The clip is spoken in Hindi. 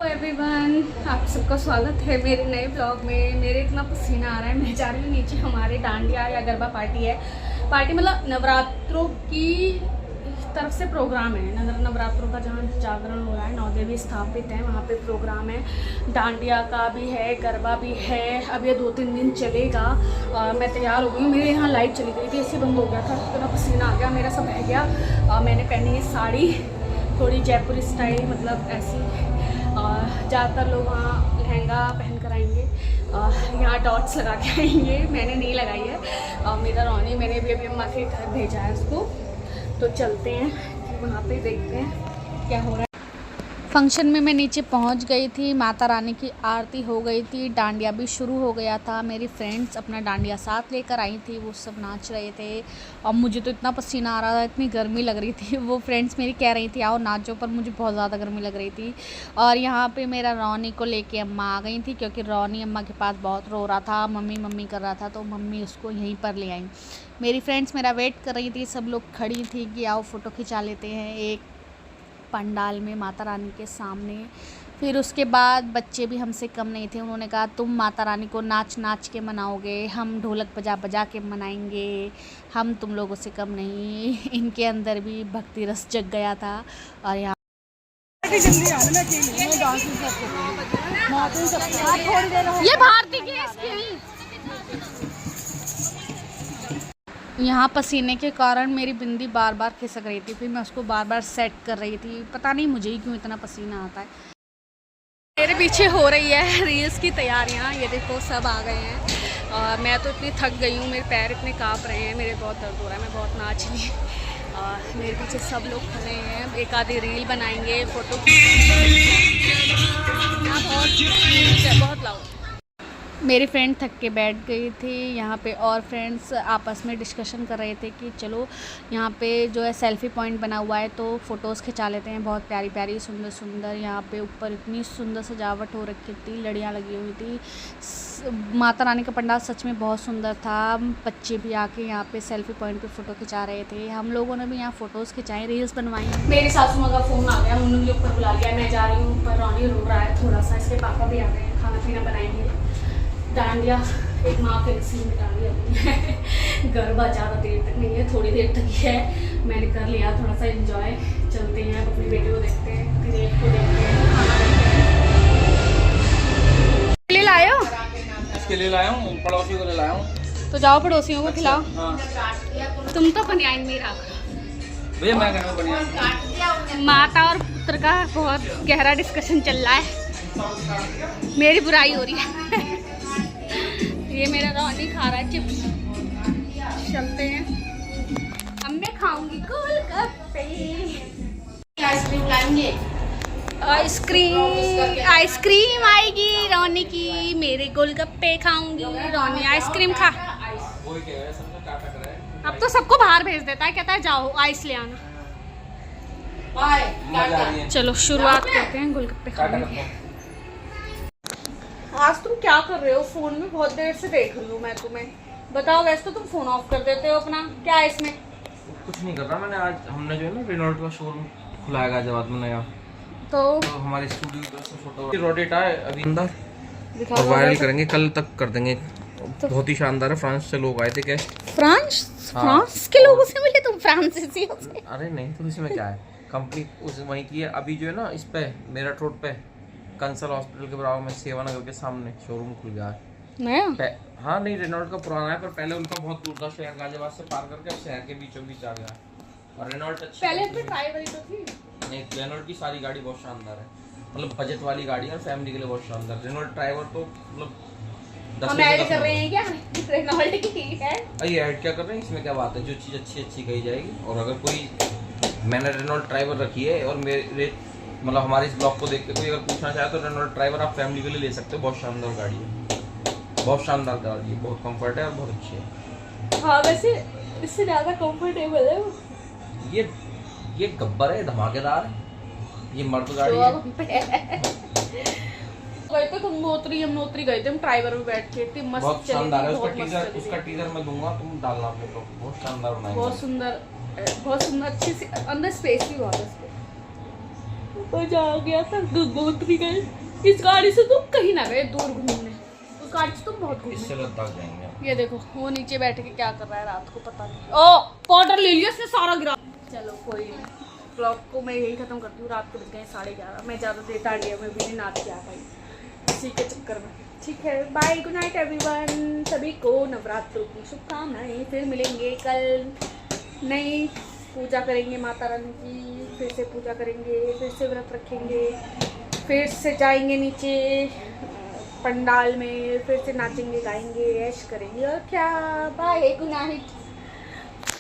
एवरीवन, आप सबका स्वागत है मेरे नए ब्लॉग में। मेरे इतना पसीना आ रहा है, मैं जा रही हूँ नीचे। हमारे डांडिया या गरबा पार्टी है। पार्टी मतलब नवरात्रों की तरफ से प्रोग्राम है। नवरात्रों का जहाँ जागरण हो रहा है, 9 देवी स्थापित है, वहाँ पे प्रोग्राम है। डांडिया का भी है, गरबा भी है। अब ये 2-3 दिन चलेगा। मैं तैयार हो गई हूँ। मेरे यहाँ लाइट चली गई थी, ऐसे बंद हो गया था, इतना पसीना आ गया, मेरा सब बह गया। मैंने पहनी है साड़ी, थोड़ी जयपुरी स्टाइल, मतलब ऐसी। ज़्यादातर लोग वहाँ लहंगा पहन कर आएंगे, यहाँ डॉट्स लगा के आएंगे। मैंने नहीं लगाई है। मेरा रोनी, मैंने भी अभी अम्मा के घर भेजा है उसको। तो चलते हैं वहाँ पे, देखते हैं क्या हो रहा है। फंक्शन में मैं नीचे पहुंच गई थी। माता रानी की आरती हो गई थी, डांडिया भी शुरू हो गया था। मेरी फ्रेंड्स अपना डांडिया साथ लेकर आई थी, वो सब नाच रहे थे। और मुझे तो इतना पसीना आ रहा था, इतनी गर्मी लग रही थी। वो फ्रेंड्स मेरी कह रही थी आओ नाचो, पर मुझे बहुत ज़्यादा गर्मी लग रही थी। और यहाँ पे मेरा रौनी को लेके अम्मा आ गई थी, क्योंकि रौनी अम्मा के पास बहुत रो रहा था, मम्मी मम्मी कर रहा था, तो मम्मी उसको यहीं पर ले आई। मेरी फ्रेंड्स मेरा वेट कर रही थी, सब लोग खड़ी थी कि आओ फ़ोटो खिंचा लेते हैं एक पंडाल में माता रानी के सामने। फिर उसके बाद बच्चे भी हमसे कम नहीं थे। उन्होंने कहा तुम माता रानी को नाच नाच के मनाओगे, हम ढोलक बजा बजा के मनाएंगे, हम तुम लोगों से कम नहीं। इनके अंदर भी भक्ति रस जग गया था। और यहाँ ये भारती की यहाँ पसीने के कारण मेरी बिंदी बार बार खिसक रही थी, फिर मैं उसको बार बार सेट कर रही थी। पता नहीं मुझे ही क्यों इतना पसीना आता है। मेरे पीछे हो रही है रील्स की तैयारियाँ, ये देखो सब आ गए हैं। और मैं तो इतनी थक गई हूँ, मेरे पैर इतने काँप रहे हैं, मेरे बहुत दर्द हो रहा है, मैं बहुत नाच ली। मेरे पीछे सब लोग खड़े हैं, एक आधी रील बनाएंगे, फ़ोटो बहुत लाउड। मेरी फ्रेंड थक के बैठ गई थी यहाँ पे, और फ्रेंड्स आपस में डिस्कशन कर रहे थे कि चलो यहाँ पे जो है सेल्फ़ी पॉइंट बना हुआ है, तो फ़ोटोज़ खिंचा लेते हैं। बहुत प्यारी प्यारी सुंदर सुंदर यहाँ पे ऊपर इतनी सुंदर सजावट हो रखी थी, लड़ियाँ लगी हुई थी। माता रानी का पंडाल सच में बहुत सुंदर था। बच्चे भी आके यहाँ पे सेल्फ़ी पॉइंट पे फ़ोटो खिंचा रहे थे। हम लोगों ने भी यहाँ फ़ोटोज़ खिंचाए, रील्स बनवाई। मेरी सासू माँ का फ़ोन आ गया, उन्होंने मुझे ऊपर बुला लिया, मैं जा रही हूँ ऊपर। रौनी रो रहा है थोड़ा सा, इसके पापा भी आ गए हैं, खाना पीना बनाएंगे। डांडिया एक माँ के नसीब में डांडिया गरबा ज़्यादा देर तक नहीं है, थोड़ी देर तक ही है। मैंने कर लिया थोड़ा सा एंजॉय। चलते हैं अपनी बेटे को देखते हैं, फिर एक को देखते हैं, खाना ले लाए हो? इसके लिए लाया हूँ, पड़ोसियों को ले लाया हूँ। तो जाओ पड़ोसियों को खिलाओ। हाँ। तुम तो बनियान में रख भैया मैं कहना बनियान। माता और पुत्र का बहुत गहरा डिस्कशन चल रहा है, मेरी बुराई हो रही है। ये मेरा रौनी खा रहा है चिप्स। चलते हैं, अब मैं खाऊंगी गोलगप्पे। आइसक्रीम लाएंगे, आइसक्रीम आएगी रौनी की, मेरे गोलगप्पे खाऊंगी, रौनी आइसक्रीम खा। अब तो सबको बाहर भेज देता है, कहता है जाओ आइस ले आना। चलो शुरुआत करते हैं गोलगप्पे खाने की। आज तुम क्या कर रहे हो? फोन में बहुत देर से देख रही हूँ मैं तुम्हें। बताओ, वैसे तो तुम फोन ऑफ कर देते हो अपना, क्या है इसमें? कुछ नहीं कर रहा मैंने। आज हमने जो है ना रेनॉल्ट का शोरूम खुला है गाजियाबाद में नया, तो हमारे स्टूडियो से फोटो रोटेटा है अभी अंदर, और वायरल करेंगे, कल तक कर देंगे। तो बहुत ही शानदार है। फ्रांस से लोग आए थे। क्या फ्रांस के लोगों से मिले तुम? फ्रांसीसियों से? अरे नहीं, तो इसमें क्या है, कंपनी उस वहीं की है। अभी जो है ना इस पे मेरठ रोड पे कंसल हॉस्पिटल के बराबर में सेवानगर के सामने शोरूम खुल गया है नया। हाँ नहीं, रेनॉल्ट का पुराना है, पर पहले उनका बहुत दूर था, शहर गाजियाबाद से पार करके अब शहर के बीचों बीच आ गया है। और रेनॉल्ट अच्छी, पहले तो ट्राई वाली तो थी। नहीं, रेनॉल्ट की सारी गाड़ी बहुत शानदार है, मतलब बजट वाली गाड़ी है, फैमिली के लिए बहुत शानदार। रेनॉल्ट ड्राइवर तो मतलब 10 ऐड कर रहे हैं क्या? रेनॉल्ट की है ये ऐड क्या कर रहे हैं, इसमें क्या बात है? जो चीज़ अच्छी अच्छी कही जाएगी। और अगर कोई, मैंने रेनॉल्ट ड्राइवर रखी है, और मेरे मतलब हमारे इस ब्लॉग को देख के कोई अगर पूछना चाहे तो रेनॉल्ट ड्राइवर आप फैमिली के लिए ले सकते हो। बहुत शानदार गाड़ी है, बहुत शानदार गाड़ी है, बहुत कंफर्ट है और बहुत अच्छी है। हाँ वैसे इससे ज़्यादा कंफर्टेबल है वो। ये गब्बर है, धमाकेदार है, ये मर्द गाड़ी है। गए थे तुम यमुनोत्री गए थे हम, ड्राइवर में बैठ के, इतनी मस्त बहुत शानदार है। उसका चली। टीजर मैं दूंगा, तुम डालना अपने ब्लॉग, बहुत शानदार बनाएंगे। बहुत सुंदर अच्छी सी, अंदर स्पेस भी बहुत है उसके। मजा आ गया था, गंगोत्री गए। इस गाड़ी से तुम कहीं ना गए दूर घूमने, उस गाड़ी से तुम बहुत इससे घूमे। लद्दाख जाएंगे। ये देखो वो नीचे बैठ के क्या कर रहा है रात को, पता नहीं। ओ पाउडर ले लिया इसने सारा गिरा। चलो कोई नहीं, ब्लॉग को मैं यही खत्म करती हूँ। रात को बज गए 11:30। मैं ज़्यादा देर डांडिया में भी नहीं नाच के आ पाई इसी के चक्कर में। ठीक है, बाय, गुड नाइट एवरीवन। सभी को नवरात्रों की शुभकामनाएं। फिर मिलेंगे कल, नई पूजा करेंगे माता रानी की, फिर से पूजा करेंगे, फिर से व्रत रखेंगे, फिर से जाएंगे नीचे पंडाल में, फिर से नाचेंगे गाएंगे ऐश करेंगे और क्या। Bye, good night.